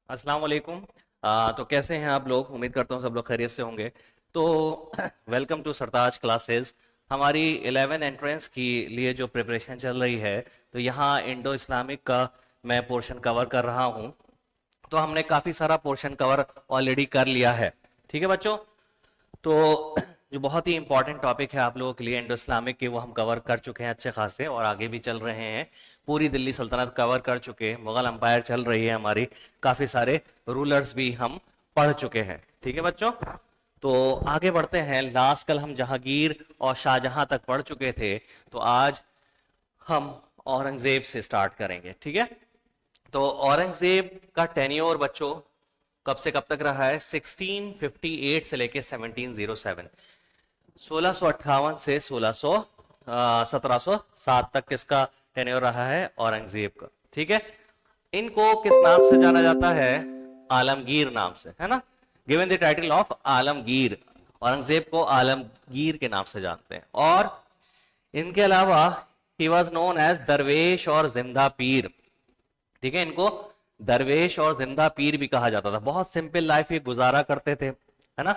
अस्सलाम वालेकुम। तो कैसे हैं आप लोग? उम्मीद करता हूँ सब लोग खैरियत से होंगे। तो वेलकम टू सरताज क्लासेस। हमारी 11 एंट्रेंस की लिए जो प्रिपरेशन चल रही है, तो यहाँ इंडो इस्लामिक का मैं पोर्शन कवर कर रहा हूँ। तो हमने काफ़ी सारा पोर्शन कवर ऑलरेडी कर लिया है। ठीक है बच्चों। तो जो बहुत ही इंपॉर्टेंट टॉपिक है आप लोगों के लिए इंडो इस्लामिक के, वो हम कवर कर चुके हैं अच्छे खासे, और आगे भी चल रहे हैं। पूरी दिल्ली सल्तनत कवर कर चुके हैं, मुगल अंपायर चल रही है हमारी, काफी सारे रूलर्स भी हम पढ़ चुके हैं। ठीक है बच्चों। तो आगे बढ़ते हैं। लास्ट कल हम जहांगीर और शाहजहां तक पढ़ चुके थे, तो आज हम औरंगजेब से स्टार्ट करेंगे। ठीक है। तो औरंगजेब का टेन्योर बच्चों कब से कब तक रहा है? 1658 से लेके 1707, 1658 से 1707 तक किसका टेन्योर रहा है? औरंगजेब का। ठीक है। इनको किस नाम से जाना जाता है? आलमगीर नाम से, है ना। Given the title of Alamgir. Aurangzeb को आलमगीर के नाम से जानते हैं। और इनके अलावा ही वॉज नोन एज दरवेश और जिंदा पीर। ठीक है। इनको दरवेश और जिंदा पीर भी कहा जाता था। बहुत सिंपल लाइफ ये गुजारा करते थे, है ना।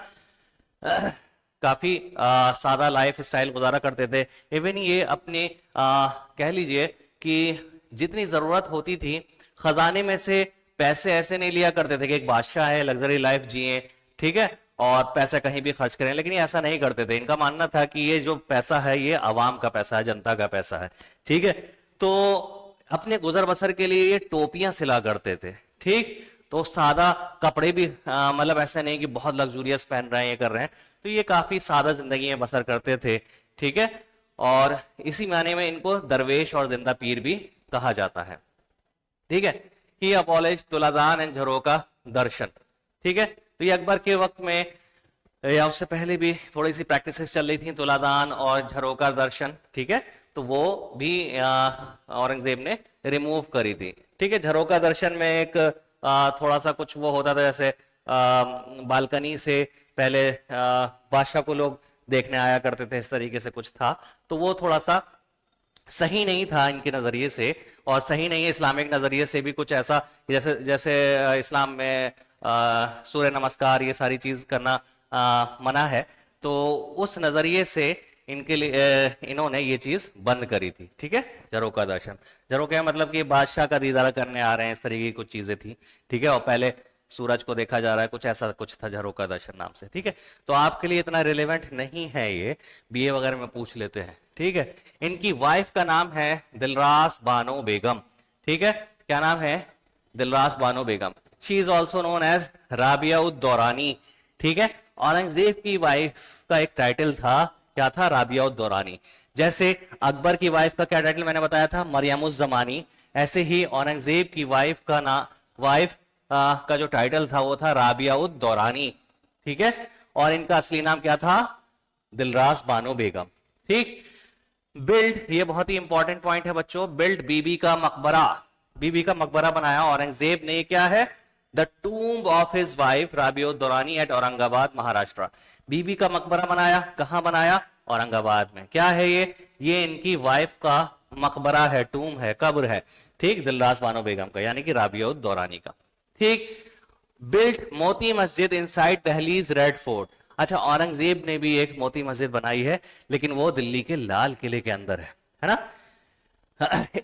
काफी सादा लाइफ स्टाइल गुजारा करते थे। इवन ये अपने कह लीजिए कि जितनी जरूरत होती थी खजाने में से पैसे ऐसे नहीं लिया करते थे कि एक बादशाह है, लग्जरी लाइफ जिए, ठीक है, और पैसा कहीं भी खर्च करें। लेकिन ये ऐसा नहीं करते थे। इनका मानना था कि ये जो पैसा है ये अवाम का पैसा है, जनता का पैसा है। ठीक है। तो अपने गुजर बसर के लिए ये टोपियां सिला करते थे। ठीक। तो सादा कपड़े भी मतलब ऐसा नहीं कि बहुत लग्जूरियस पहन रहे हैं, ये कर रहे हैं। तो ये काफी सादा जिंदगी बसर करते थे। ठीक है। और इसी मायने में इनको दरवेश और जिंदा पीर भी कहा जाता है। ठीक है। ही अबॉलिश तुलादान एंड झरोका दर्शन। ठीक है। तो ये अकबर के वक्त में या उससे पहले भी थोड़ी सी प्रैक्टिसेस चल रही थी, तुलादान और झरोका दर्शन। ठीक है। तो वो भी औरंगजेब ने रिमूव करी थी। ठीक है। झरोका दर्शन में एक थोड़ा सा कुछ वो होता था, जैसे बालकनी से पहले बादशाह को लोग देखने आया करते थे, इस तरीके से कुछ था। तो वो थोड़ा सा सही नहीं था इनके नजरिए से, और सही नहीं है इस्लामिक नजरिए से भी। कुछ ऐसा जैसे जैसे इस्लाम में सूर्य नमस्कार ये सारी चीज करना मना है, तो उस नजरिए से इनके लिए इन्होंने ये चीज बंद करी थी। ठीक है। झरोका दर्शन, झरोका मतलब कि बादशाह का दीदार करने आ रहे हैं, इस तरीके की कुछ चीजें थी। ठीक है। और पहले सूरज को देखा जा रहा है, कुछ ऐसा कुछ था झरोका दर्शन नाम से। ठीक है। तो आपके लिए इतना रिलेवेंट नहीं है ये, बीए वगैरह में पूछ लेते हैं। ठीक है। इनकी वाइफ का नाम है दिलरास बानो बेगम। ठीक है। क्या नाम है? Dilras Bano Begum. She is also known as Rabia ud Daurani. ठीक है। औरंगजेब की वाइफ का एक टाइटल था, क्या था? राबिया उद दौरानी। जैसे अकबर की वाइफ का क्या टाइटल मैंने बताया था? मरियम उज जमानी। ऐसे ही औरंगजेब की वाइफ का वाइफ का जो टाइटल था वो था राबिया उद दौरानी। ठीक है। और इनका असली नाम क्या था? दिलरास बानो बेगम। ठीक। बिल्ड, ये बहुत ही इंपॉर्टेंट पॉइंट है बच्चों, बिल्ड बीबी का मकबरा। बीबी का मकबरा बनाया औरंगजेब ने। ये क्या है? The tomb of his wife Rabia Daurani at Aurangabad Maharashtra. Bibi ka Maqbara बनाया। कहां बनाया? औरंगाबाद में। क्या है ये इनकी वाइफ का मकबरा है, टूम है, कब्र है। ठीक। दिलरास बानो बेगम का, यानी कि राबिया दौरानी का। ठीक। बिल्ट मोती मस्जिद इनसाइड दहलीज रेड फोर्ट। अच्छा, औरंगजेब ने भी एक मोती मस्जिद बनाई है, लेकिन वो दिल्ली के लाल किले के अंदर है ना।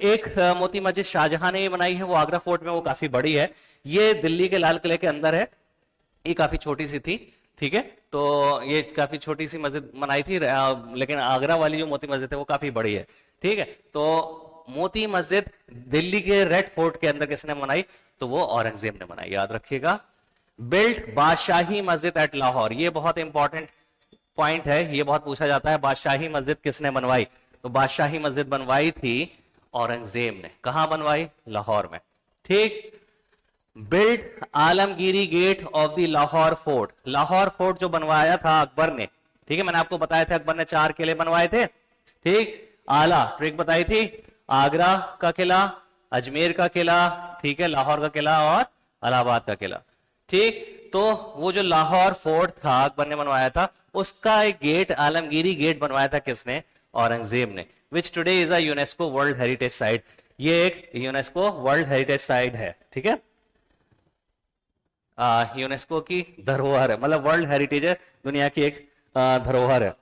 एक मोती मस्जिद शाहजहां ने बनाई है, वो आगरा फोर्ट में, वो काफी बड़ी है। ये दिल्ली के लाल किले के अंदर है। ये काफी छोटी सी थी। ठीक है। तो ये काफी छोटी सी मस्जिद बनाई थी, लेकिन आगरा वाली जो मोती मस्जिद है वो काफी बड़ी है। ठीक है। तो मोती मस्जिद दिल्ली के रेड फोर्ट के अंदर किसने बनाई? तो वो औरंगजेब ने बनाई, याद रखिएगा। बिल्ट बादशाही मस्जिद एट लाहौर। ये बहुत इंपॉर्टेंट पॉइंट है, ये बहुत पूछा जाता है। बादशाही मस्जिद किसने बनवाई? तो बादशाही मस्जिद बनवाई थी औरंगजेब ने। कहां बनवाई? लाहौर में। ठीक। Build Alamgiri gate of the Lahore fort. Lahore fort जो बनवाया था अकबर ने, ठीक है, मैंने आपको बताया था अकबर ने 4 किले बनवाए थे। ठीक। आला ट्रिक बताई थी, आगरा का किला, अजमेर का किला, ठीक है, लाहौर का किला और इलाहाबाद का किला। ठीक। तो वो जो लाहौर फोर्ट था अकबर ने बनवाया था, उसका एक गेट, आलमगीरी गेट बनवाया था किसने? औरंगजेब ने। Which today is a UNESCO world heritage site. ये एक यूनेस्को वर्ल्ड हेरिटेज साइट है। ठीक है। यूनेस्को की धरोहर है, मतलब वर्ल्ड हेरिटेज है, दुनिया की एक धरोहर है।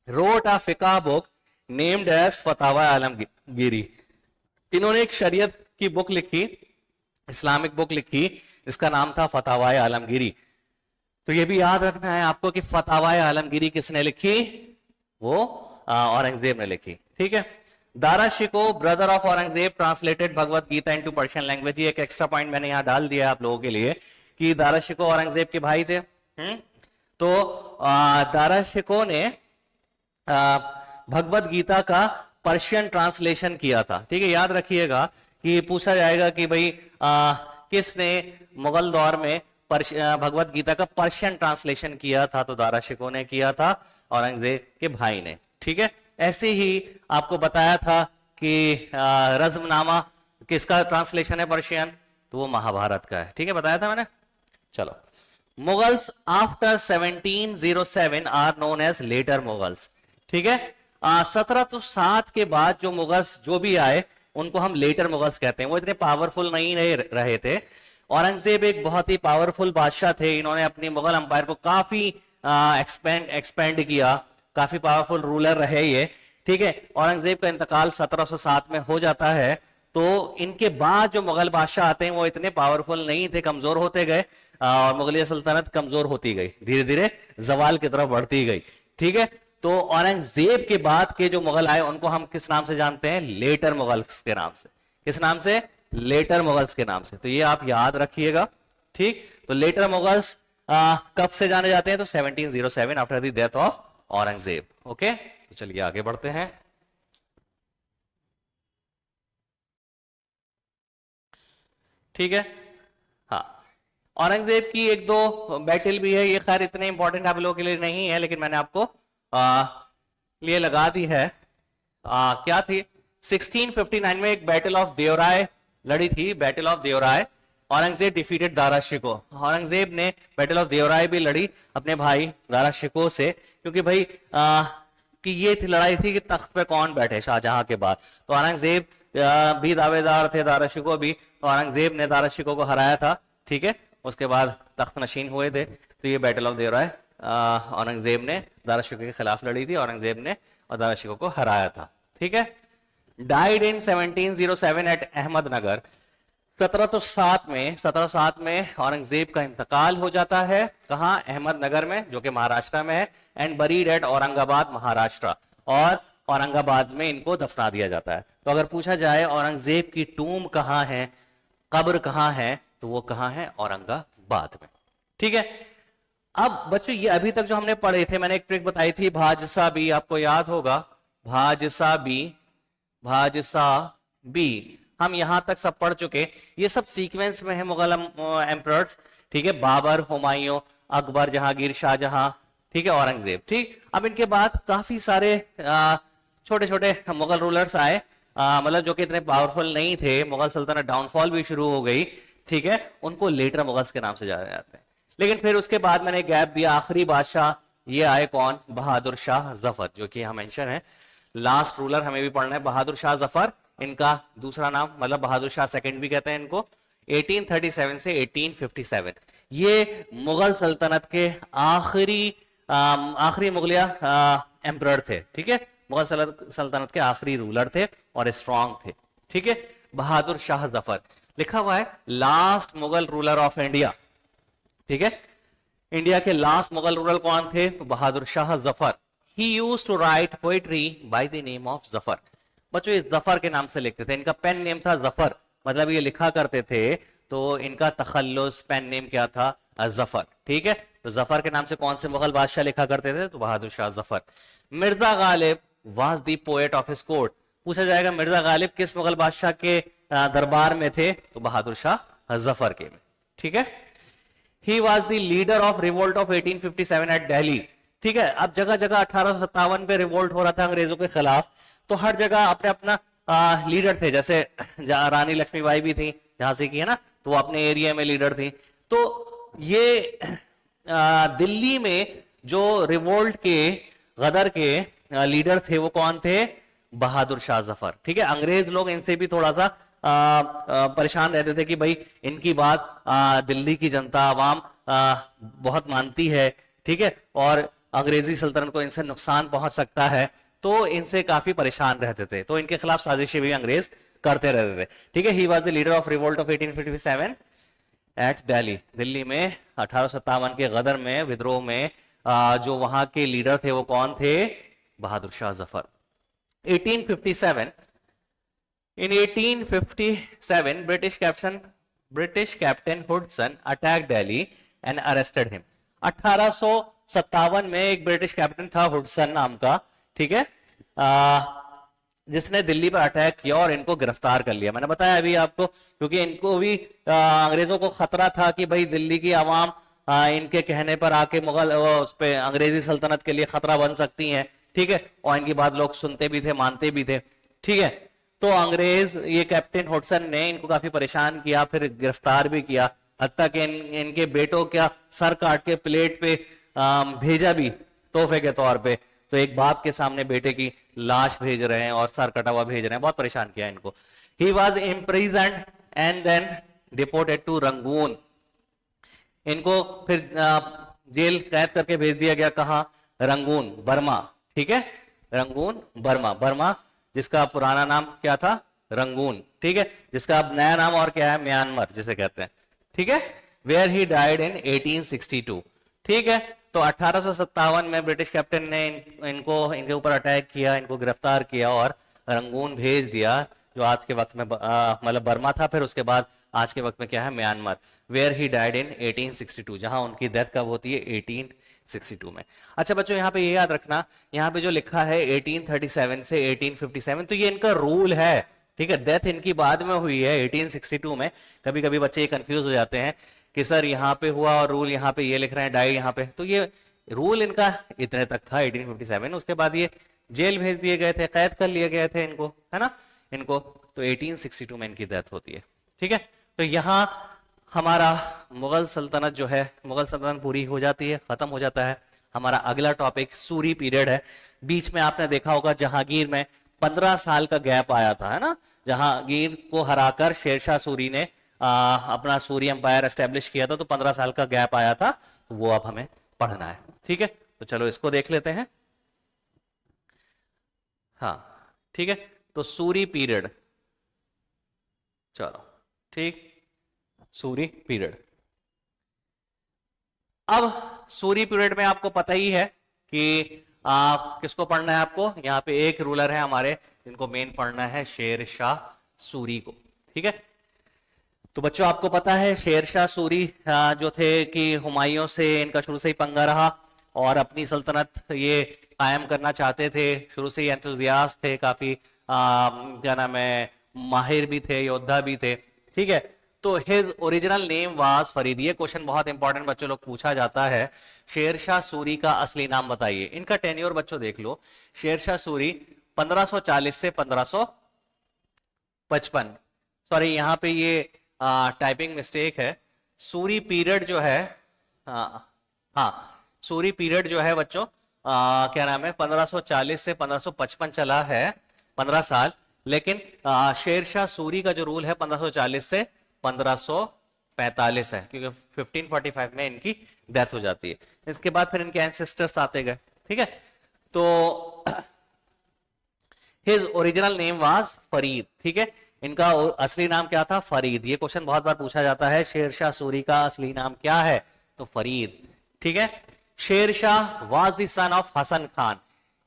रोट अ फिका बुक नेम्ड एज फतावा आलमगीरी, इन्होंने एक शरीयत की बुक लिखी, इस्लामिक बुक लिखी, इसका नाम था फतावा आलमगीरी। तो ये भी याद रखना है आपको कि फतावा आलमगीरी किसने लिखी, वो औरंगजेब ने लिखी, ठीक है। Dara Shikoh brother of Aurangzeb translated Bhagavad Gita into Persian language, ये एक एक्स्ट्रा पॉइंट मैंने यहां डाल दिया आप लोगों के लिए कि दारा शिको औरंगजेब के भाई थे। तो दारा शिको ने भगवत गीता का पर्शियन ट्रांसलेशन किया था, ठीक है। याद रखिएगा कि पूछा जाएगा कि भाई किसने मुगल दौर में भगवत गीता का पर्शियन ट्रांसलेशन किया था, तो दारा शिको ने किया था, औरंगजेब के भाई ने, ठीक है। ऐसे ही आपको बताया था कि रज़्मनामा किसका ट्रांसलेशन है पर्शियन, तो वो महाभारत का है, ठीक है, बताया था मैंने। चलो, Mughals after 1707 are known as later Mughals, ठीक है। 1707 के बाद जो मुगल्स जो भी आए उनको हम लेटर मुगल्स कहते हैं। वो इतने पावरफुल नहीं रहे थे। औरंगजेब एक बहुत ही पावरफुल बादशाह थे, इन्होंने अपनी मुगल अंपायर को काफी एक्सपेंड किया, काफी पावरफुल रूलर रहे ये, ठीक है। औरंगजेब का इंतकाल 1707 में हो जाता है, तो इनके बाद जो मुगल बादशाह आते हैं वो इतने पावरफुल नहीं थे, कमजोर होते गए और मुगलिया सल्तनत कमजोर होती गई, धीरे धीरे जवाल की तरफ बढ़ती गई, ठीक है। तो औरंगजेब के बाद के जो मुगल आए उनको हम किस नाम से जानते हैं, लेटर मुगल्स के नाम से। किस नाम से, लेटर मुगल्स के नाम से। तो ये आप याद रखिएगा, ठीक। तो लेटर मुगल्स कब से जाने जाते हैं, तो 1707 after the death of Aurangzeb, okay. तो चलिए आगे बढ़ते हैं। ठीक है, हाँ, औरंगजेब की एक दो बैटल भी है, ये खैर इतने इंपॉर्टेंट आप लोगों के लिए नहीं है, लेकिन मैंने आपको लिए लगा दी है। क्या थी, 1659 में एक बैटल ऑफ देवराय लड़ी थी, battle of Devaraya. Aurangzeb defeated Dara Shikoh, Aurangzeb ने बैटल ऑफ देवराय भी लड़ी अपने भाई दारा शिको से, क्योंकि भाई कि ये थी लड़ाई थी कि तख्त पे कौन बैठे शाहजहां के बाद। तो औरंगजेब भी दावेदार थे, दारा शिको भी, तो औरंगजेब ने दारा शिको को हराया था, ठीक है। उसके बाद तख्त नशीन हुए थे। तो ये बैटल ऑफ देवराय औरंगजेब ने दारा शिको के खिलाफ लड़ी थी, औरंगजेब ने और दारा शिको को हराया था, ठीक है। डाइड इन 1707 एट अहमदनगर, 1707 में औरंगजेब का इंतकाल हो जाता है, कहां, अहमदनगर में, जो कि महाराष्ट्र में है। And buried at Aurangabad Maharashtra, और औरंगाबाद में इनको दफना दिया जाता है। तो अगर पूछा जाए औरंगजेब की टूम कहां है, कब्र कहां है, तो वो कहां है, औरंगाबाद में, ठीक है। अब बच्चों ये अभी तक जो हमने पढ़े थे, मैंने एक ट्रिक बताई थी, भाजसा बी, आपको याद होगा, भाजसा बी, भाजसा बी, हम यहां तक सब पढ़ चुके। ये सब सीक्वेंस में है मुगल एम्परर्स, ठीक है, बाबर, हुमायूं, अकबर, जहांगीर, शाहजहां, ठीक है, औरंगजेब, ठीक। अब इनके बाद काफी सारे छोटे छोटे मुगल रूलर्स आए, मतलब जो कि इतने पावरफुल नहीं थे, मुगल सल्तनत डाउनफॉल भी शुरू हो गई, ठीक है। उनको लेटर मुगल्स के नाम से जाने जाते हैं। लेकिन फिर उसके बाद मैंने गैप दिया, आखिरी बादशाह ये आए कौन, बहादुर शाह जफर, जो कि यहाँ मेंशन है, लास्ट रूलर हमें भी पढ़ना है, बहादुर शाह जफर, इनका दूसरा नाम, मतलब बहादुर शाह सेकंड भी कहते हैं इनको। 1837 से 1857 ये मुगल सल्तनत के आखिरी मुगलिया एम्परर थे, ठीक है, मुगल सल्तनत के आखिरी रूलर थे और स्ट्रांग थे, ठीक है। बहादुर शाह जफर लिखा हुआ है, last Mughal ruler of India, ठीक है। इंडिया के लास्ट मुगल रूलर कौन थे, तो Bahadur Shah Zafar. He used to write poetry by the name of Zafar, बच्चों इस जफर के नाम से लिखते थे, इनका पेन नेम था जफर, मतलब ये लिखा करते थे, तो इनका तखल्लुस पेन नेम क्या था, जफर, ठीक है। तो जफर के नाम से कौन से मुगल बादशाह लिखा करते थे, तो Bahadur Shah Zafar. Mirza Ghalib was the poet of his court, पूछा जाएगा मिर्जा गालिब किस मुगल बादशाह के दरबार में थे, तो बहादुर शाह जफर के में, ठीक है। He was the leader of revolt of 1857 at Delhi, ठीक है। अब जगह जगह 1857 पे रिवोल्ट हो रहा था अंग्रेजों के खिलाफ, तो हर जगह अपने अपना लीडर थे, जैसे रानी लक्ष्मीबाई भी थी झांसी की, है ना, तो वो अपने एरिया में लीडर थी। तो ये दिल्ली में जो रिवोल्ट के, गदर के लीडर थे वो कौन थे, बहादुर शाह जफर, ठीक है। अंग्रेज लोग इनसे भी थोड़ा सा परेशान रहते थे कि भाई इनकी बात दिल्ली की जनता आवाम बहुत मानती है, ठीक है, और अंग्रेजी सल्तनत को इनसे नुकसान पहुंच सकता है, तो इनसे काफी परेशान रहते थे, तो इनके खिलाफ साजिशें भी अंग्रेज करते रहते थे, ठीक है। He was the leader of revolt of 1857 at Delhi. Delhi में 1857 के गदर में, विद्रोह में जो वहां के लीडर थे वो कौन थे? बहादुर Shah Zafar. 1857, in 1857 British Captain Hudson attacked Delhi and arrested him। 1857 में एक ब्रिटिश कैप्टन था हुडसन नाम का, ठीक है, जिसने दिल्ली पर अटैक किया और इनको गिरफ्तार कर लिया। मैंने बताया अभी आपको, क्योंकि इनको भी अंग्रेजों को खतरा था कि भाई दिल्ली की आवाम इनके कहने पर आके मुगल उस पे अंग्रेजी सल्तनत के लिए खतरा बन सकती हैं, ठीक है, और इनकी बात लोग सुनते भी थे, मानते भी थे, ठीक है। तो अंग्रेज ये कैप्टन हॉडसन ने इनको काफी परेशान किया, फिर गिरफ्तार भी किया, हत्ता कि इनके बेटों का सर काट के प्लेट पे भेजा भी तोहफे के तौर पे। तो एक बाप के सामने बेटे की लाश भेज रहे हैं और सर कटा हुआ भेज रहे हैं, बहुत परेशान किया इनको। He was imprisoned and then deported to Rangoon. इनको फिर जेल कैद करके भेज दिया गया, कहा? रंगून, बर्मा, ठीक है, रंगून, बर्मा। बर्मा जिसका पुराना नाम क्या था? रंगून, ठीक है, जिसका अब नया नाम और क्या है? म्यांमार जिसे कहते हैं, ठीक है। वेयर ही डाइड इन 1862, ठीक है। तो 1857 में ब्रिटिश कैप्टन ने इनके ऊपर अटैक किया, इनको गिरफ्तार किया और रंगून भेज दिया, जो आज के वक्त में मतलब बर्मा था, फिर उसके बाद आज के वक्त में क्या है? Myanmar. Where he died in 1862, जहां उनकी डेथ कब होती है? 1862 में। अच्छा बच्चों, यहाँ पे ये याद रखना, यहाँ पे जो लिखा है 1837 से 1857, तो ये इनका रूल है, ठीक है। डेथ इनकी बाद में हुई है 1862 में। कभी कभी बच्चे कंफ्यूज हो जाते हैं कि सर यहाँ पे हुआ और रूल यहाँ पे ये लिख रहे हैं डाई यहाँ पे, तो ये रूल इनका इतने तक था 1857, उसके बाद ये जेल भेज दिए गए थे, कैद कर लिए गए थे इनको, है ना, इनको। तो 1862 में इनकी डेथ होती है, ठीक है। तो यहाँ हमारा मुगल सल्तनत जो है, मुगल सल्तनत पूरी हो जाती है, खत्म हो जाता है। हमारा अगला टॉपिक सूरी पीरियड है। बीच में आपने देखा होगा जहांगीर में 15 साल का गैप आया था, है ना। जहांगीर को हराकर शेरशाह सूरी ने अपना सूरी एम्पायर एस्टेब्लिश किया था, तो 15 साल का गैप आया था, तो वो अब हमें पढ़ना है, ठीक है। तो चलो इसको देख लेते हैं। हाँ ठीक है, तो सूरी पीरियड, चलो ठीक, सूरी पीरियड। अब सूरी पीरियड में आपको पता ही है कि किसको पढ़ना है आपको। यहाँ पे एक रूलर है हमारे जिनको मेन पढ़ना है, शेर शाह सूरी को, ठीक है। तो बच्चों आपको पता है शेर शाह सूरी जो थे कि हुमायूं से इनका शुरू से ही पंगा रहा और अपनी सल्तनत ये कायम करना चाहते थे। शुरू से ही एंथुजियास्ट थे, काफी क्या नाम है, माहिर भी थे, योद्धा भी थे, ठीक है। तो his original name was Farid. ये क्वेश्चन बहुत इंपॉर्टेंट बच्चों लोग पूछा जाता है, शेरशाह सूरी का असली नाम बताइए। इनका टेन्योर बच्चों देख लो, शेरशाह सूरी 1540 से 1555, सॉरी यहाँ पे ये टाइपिंग मिस्टेक है। सूरी पीरियड जो है, हाँ सूरी पीरियड जो है बच्चों क्या नाम है, 1540 से 1555 चला है, 15 साल। लेकिन शेरशाह सूरी का जो रूल है 1540 से 1545 है, क्योंकि 1545 में इनकी डेथ हो जाती है। इसके बाद फिर इनके एंसेस्टर्स आते गए, ठीक है। तो his original name was Farid, ठीक है। इनका असली नाम क्या था? फरीद। ये क्वेश्चन बहुत बार पूछा जाता है, शेरशाह सूरी का असली नाम क्या है? तो फरीद, ठीक है। Sher Shah was the son of Hasan Khan.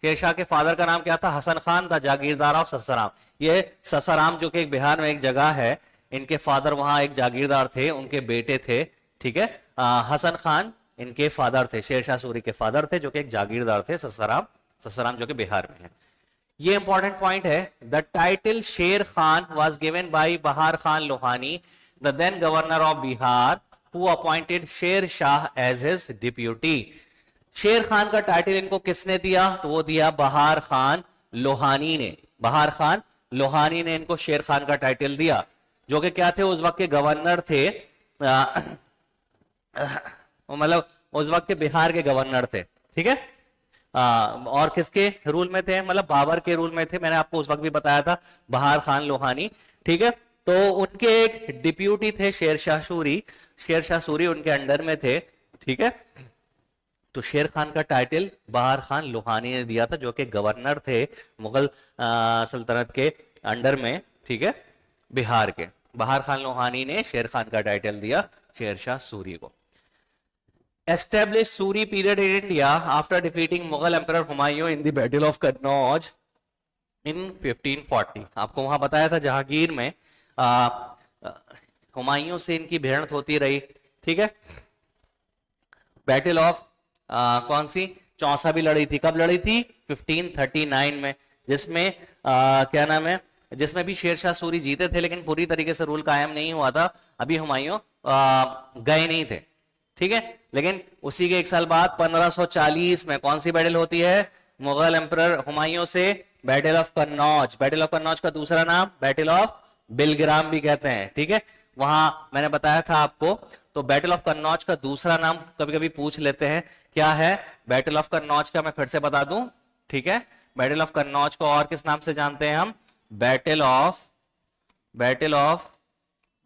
Sher Shah के फादर का नाम क्या था? Hasan Khan, the jagirdar of Sasaram. ये ससाराम जो कि एक बिहार में एक जगह है, इनके फादर वहां एक जागीरदार थे, उनके बेटे थे, ठीक है। हसन खान इनके फादर थे, शेरशाह सूरी के फादर थे, जो कि एक जागीरदार थे, ससाराम, ससाराम जो कि बिहार में है। ये इंपॉर्टेंट पॉइंट है। The title Sher Khan was given by Bahar Khan Lohani, the then governor of Bihar, who appointed Sher Shah as his deputy. शेर खान का टाइटल इनको किसने दिया? तो वो दिया बहार खान लोहानी ने। बहार खान लोहानी ने इनको शेर खान का टाइटल दिया, जो कि क्या थे? उस वक्त के गवर्नर थे, मतलब उस वक्त के बिहार के गवर्नर थे, ठीक है। और किसके रूल में थे? मतलब बाबर के रूल में थे। मैंने आपको उस वक्त भी बताया था, बहार खान लोहानी, ठीक है। तो उनके एक डिप्यूटी थे शेरशाह सूरी, शेरशाह सूरी उनके अंडर में थे, ठीक है। तो शेर खान का टाइटल बहार खान लोहानी ने दिया था, जो कि गवर्नर थे मुगल सल्तनत के अंडर में, ठीक है, बिहार के। बहार खान लोहानी ने शेर खान का टाइटल दिया शेरशाह सूरी को। Establish Suri period in India after defeating Mughal emperor Humayun in the battle of Kannauj in 1540। आपको वहां बताया था जहांगीर में हुमायूं से इनकी भिड़ंत होती रही, ठीक है। बैटल ऑफ कौन सी, चौसा भी लड़ी थी, कब लड़ी थी, 1539 में, जिसमें क्या नाम है, जिसमें भी शेरशाह सूरी जीते थे, लेकिन पूरी तरीके से रूल कायम नहीं हुआ था, अभी हुमायूं गए नहीं थे, ठीक है। लेकिन उसी के एक साल बाद 1540 में कौन सी बैटल होती है, मुगल एम्परर हुमायूं से battle of Kannauj. Battle of Kannauj का दूसरा नाम बैटल ऑफ बिलग्राम भी कहते हैं, ठीक है। वहां मैंने बताया था आपको। तो बैटल ऑफ कन्नौज का दूसरा नाम कभी कभी पूछ लेते हैं, क्या है बैटल ऑफ कन्नौज का, मैं फिर से बता दूं, ठीक है। बैटल ऑफ कन्नौज को और किस नाम से जानते हैं हम, battle of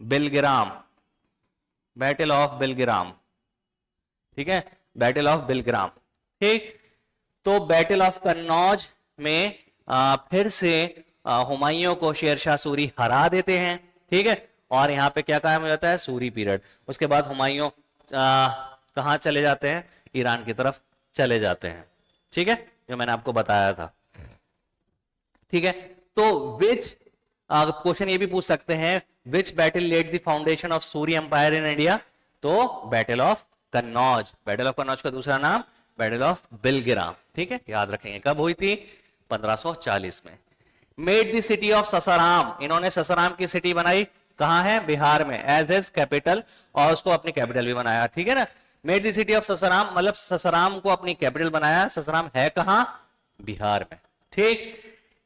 Bilgram, battle of Bilgram, ठीक है, बैटल ऑफ बिलग्राम, ठीक। तो बैटल ऑफ कन्नौज में फिर से हुमायूं को शेरशाह सूरी हरा देते हैं, ठीक है। और यहां पे क्या कायम हो जाता है, सूरी पीरियड। उसके बाद हुमायूं कहां चले जाते हैं, ईरान की तरफ चले जाते हैं, ठीक है, जो मैंने आपको बताया था, ठीक है। तो विच क्वेश्चन ये भी पूछ सकते हैं, which battle led the foundation of Suri empire in India, तो battle of Kannauj. Battle of Kannauj का दूसरा नाम बैटल ऑफ बिलग्राम, ठीक है, याद रखेंगे। कब हुई थी, 1540 में। Made the city of Sasaram, इन्होंने ससाराम की सिटी बनाई, कहां है, बिहार में, एज एज कैपिटल, और उसको अपनी कैपिटल भी बनाया, ठीक है ना। Made the city of Sasaram मतलब ससाराम को अपनी कैपिटल बनाया। ससाराम है कहां, बिहार में, ठीक।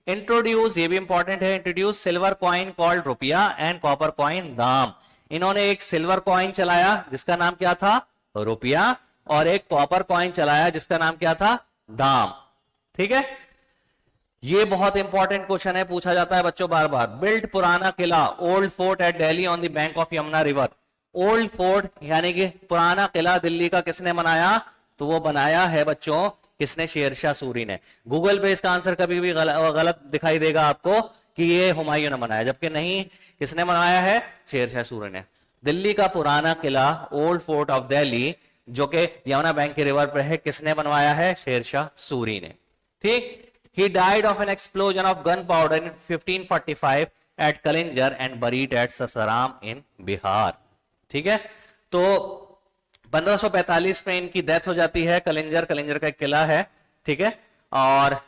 इंट्रोड्यूस, ये भी इंपॉर्टेंट है, इंट्रोड्यूस सिल्वर कॉइन कॉल्ड रुपया एंड कॉपर कॉइन दाम। इन्होंने एक सिल्वर कॉइन चलाया जिसका नाम क्या था, रुपया, और एक कॉपर कॉइन चलाया जिसका नाम क्या था, दाम, ठीक है। ये बहुत इंपॉर्टेंट क्वेश्चन है, पूछा जाता है बच्चों बार बार। Build Purana Qila, old fort at Delhi on the bank of Yamuna river. Old fort यानी कि पुराना किला दिल्ली का किसने बनाया, तो वो बनाया है बच्चों किसने, शेरशाह सूरी ने। गूगल पे इसका आंसर कभी भी गलत दिखाई देगा आपको कि ये हुमायूं ने बनाया, जबकि नहीं, किसने बनाया है, शेरशाह सूरी ने। दिल्ली का पुराना Qila old fort of Delhi, जो कि यमुना बैंक के रिवर पर है, किसने बनवाया है, शेरशाह सूरी ने, ठीक। He died of an explosion of gunpowder in 1545 at Kalinjar and buried at Sasaram in Bihar, ठीक है। तो 1545 में इनकी डेथ हो जाती है, कलिंजर, कलिंजर का एक किला है, ठीक है। और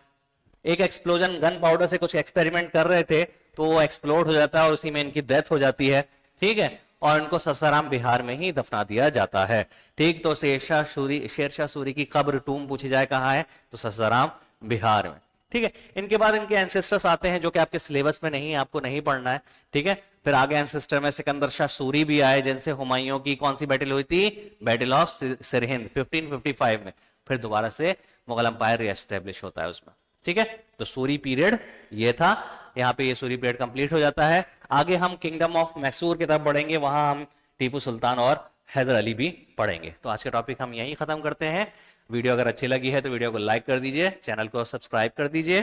एक एक्सप्लोजन, गन पाउडर से कुछ एक्सपेरिमेंट कर रहे थे, तो वो एक्सप्लोड हो जाता है और उसी में इनकी डेथ हो जाती है, ठीक है। और इनको ससाराम बिहार में ही दफना दिया जाता है, ठीक। तो शेरशाह सूरी की कब्र, टूम पूछी जाए कहां है, तो ससाराम बिहार में, ठीक है। इनके बाद इनके एंसेस्टर्स आते हैं जो कि आपके सिलेबस में नहीं, आपको नहीं पढ़ना है, ठीक है। फिर आगे एंसेस्टर में सिकंदर शाह सूरी भी आए, जिनसे हुमायूं की कौन सी बैटल हुई थी, बैटल ऑफ सिरहिंद 1555 में। फिर दोबारा से मुगल अंपायर रीएस्टेब्लिश होता है उसमें, ठीक है। तो सूरी पीरियड ये था, यहाँ पे ये सूरी पीरियड कंप्लीट हो जाता है। आगे हम किंगडम ऑफ मैसूर की तरफ बढ़ेंगे, वहां हम टीपू सुल्तान और हैदर अली भी पढ़ेंगे। तो आज का टॉपिक हम यहीं खत्म करते हैं। वीडियो अगर अच्छी लगी है तो वीडियो को लाइक कर दीजिए, चैनल को सब्सक्राइब कर दीजिए।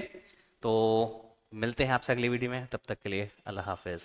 तो मिलते हैं आपसे अगली वीडियो में, तब तक के लिए अल्लाह हाफिज।